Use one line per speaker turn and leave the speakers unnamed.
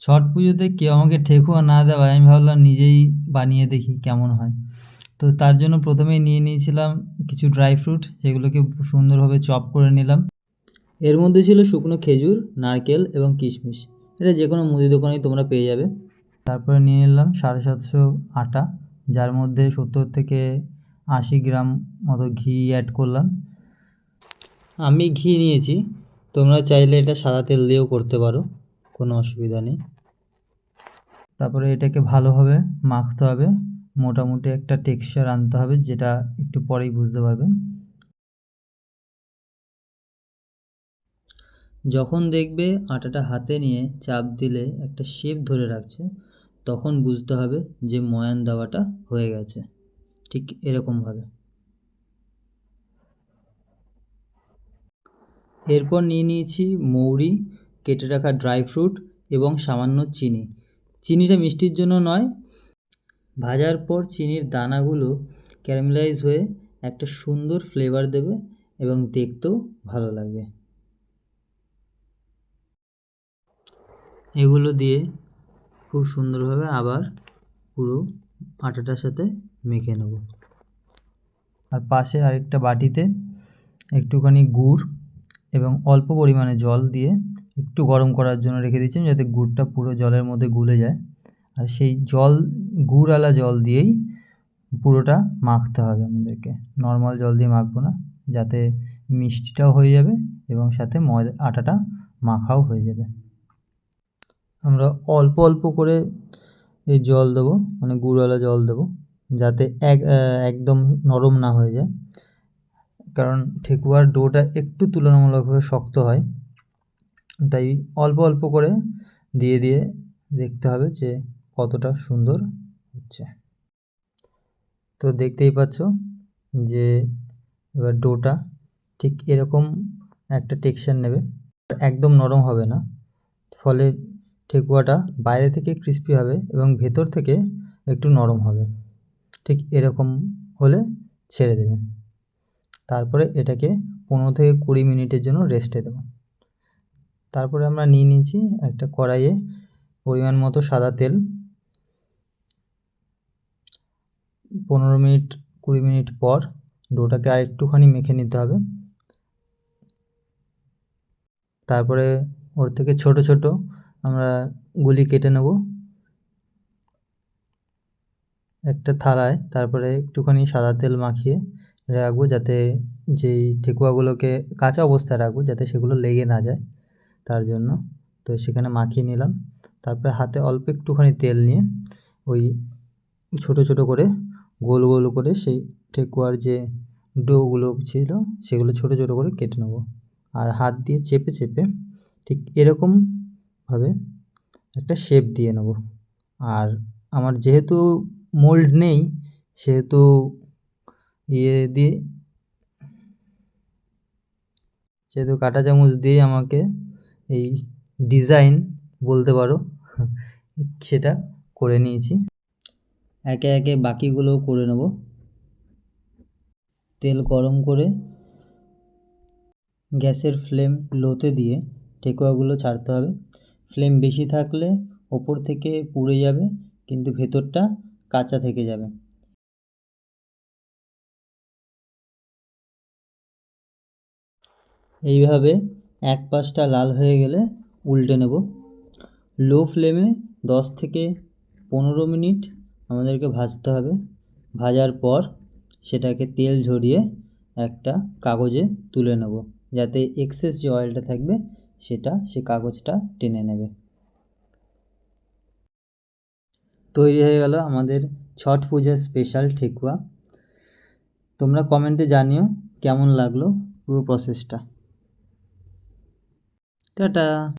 ছট পুজোতে কেউ আমাকে ঠেকুয়া না দেওয়ায় আমি ভাবলাম নিজেই বানিয়ে দেখি কেমন হয়। তো তার জন্য প্রথমেই নিয়ে নিয়েছিলাম কিছু ড্রাই ফ্রুট, যেগুলোকে সুন্দরভাবে চপ করে নিলাম। এর মধ্যে ছিল শুকনো খেজুর, নারকেল এবং কিশমিশ। এটা যে কোনো মুদি দোকানেই তোমরা পেয়ে যাবে। তারপরে নিয়ে নিলাম 750 আটা, যার মধ্যে 70 থেকে 80 গ্রাম মতো ঘি অ্যাড করলাম। আমি ঘি নিয়েছি, তোমরা চাইলে এটা সাদা তেল দিয়েও করতে পারো, কোনো অসুবিধা নেই। তারপরে এটাকে ভালোভাবে মাখতে হবে, মোটামুটি একটা টেক্সচার আনতে হবে, যেটা একটু পরেই বুঝতে পারবেন। যখন দেখবে আটাটা হাতে নিয়ে চাপ দিলে একটা শেপ ধরে রাখছে, তখন বুঝতে হবে যে ময়ান দেওয়াটা হয়ে গেছে, ঠিক এরকমভাবে। এরপর নিয়ে নিয়েছি মৌরি, কেটে রাখা ড্রাই ফ্রুট এবং সামান্য চিনি। চিনিটা মিষ্টির জন্য নয়, ভাজার পর চিনির দানাগুলো ক্যারামেলাইজ হয়ে একটা সুন্দর ফ্লেভার দেবে এবং দেখতেও ভালো লাগবে। এগুলো দিয়ে খুব সুন্দরভাবে আবার পুরো আটাটার সাথে মেখে নেব। আর পাশে আরেকটা বাটিতে একটুখানি গুড় এবং অল্প পরিমাণে জল দিয়ে একটু গরম করার জন্য রেখে দিচ্ছি, যাতে গুড়টা পুরো জলের মধ্যে গুলে যায়। আর সেই গুড়ওয়ালা জল দিয়েই পুরোটা মাখতে হবে আমাদেরকে, নর্মাল জল দিয়ে মাখবো না, যাতে মিষ্টিটাও হয়ে যাবে এবং সাথে আটাটা মাখাও হয়ে যাবে। আমরা অল্প অল্প করে এই জল দেবো, মানে গুড়ওয়ালা জল দেবো, যাতে একদম নরম না হয়ে যায়, কারণ ঠেকুয়ার ডোটা একটু তুলনামূলকভাবে শক্ত হয়। তাই অল্প অল্প করে দিয়ে দিয়ে দেখতে হবে যে কতটা সুন্দর হচ্ছে। তো দেখতেই পাচ্ছ যে এবার ডোটা ঠিক এরকম একটা টেক্সচার নেবে, একদম নরম হবে না, ফলে ঠেকুয়াটা বাইরে থেকে ক্রিস্পি হবে এবং ভেতর থেকে একটু নরম হবে। ঠিক এরকম হলে ছেড়ে দেবেন। তারপরে এটাকে 15 থেকে 20 মিনিটের জন্য রেস্টে দেবো। তারপরে আমরা নিয়ে নিয়েছি একটা কড়াইয়ে পরিমাণ মতো সাদা তেল। 15 মিনিট 20 মিনিট পর ডোটাকে আর একটুখানি মেখে নিতে হবে। তারপরে ওর থেকে ছোট ছোট আমরা গুলি কেটে নেব একটা থালায়। তারপরে একটুখানি সাদা তেল মাখিয়ে রাখবো, যাতে যেই ঠেকুয়াগুলোকে কাঁচা অবস্থায় রাখবো যাতে সেগুলো লেগে না যায়, তার জন্য। তো সেখানে মাখিয়ে নিলাম। তারপরে হাতে অল্প একটুখানি তেল নিয়ে ওই ছোট ছোট করে গোল গোল করে সেই ঠেকুয়ার যে ডোগুলো ছিল সেগুলো ছোট ছোট করে কেটে নেব। আর হাত দিয়ে চেপে চেপে ঠিক এরকমভাবে একটা শেপ দিয়ে নেব। আর আমার যেহেতু মোল্ড নেই, সেহেতু কাঁটা চামচ দিয়ে আমাকে এই ডিজাইন বলতে পারো সেটা করে নিয়েছি। একে একে বাকিগুলোও করে নেব। তেল গরম করে গ্যাসের ফ্লেম লোতে দিয়ে ঠেকুয়াগুলো ছাড়তে হবে। ফ্লেম বেশি থাকলে ওপর থেকে পুড়ে যাবে, কিন্তু ভেতরটা কাঁচা থেকে যাবে। এইভাবে এক পাশটা লাল হয়ে গেলে উল্টে নেব। লো ফ্লেমে 10 থেকে 15 মিনিট আমাদেরকে ভাজতে হবে। ভাজার পর সেটাকে তেল ঝরিয়ে একটা কাগজে তুলে নেব, যাতে এক্সেস যে অয়েলটা থাকবে সেটা সে কাগজটা টেনে নেবে। তৈরি হয়ে গেল আমাদের ছট পূজার স্পেশাল ঠেকুয়া। তোমরা কমেন্টে জানিও কেমন লাগলো পুরো প্রসেসটা। টাটা।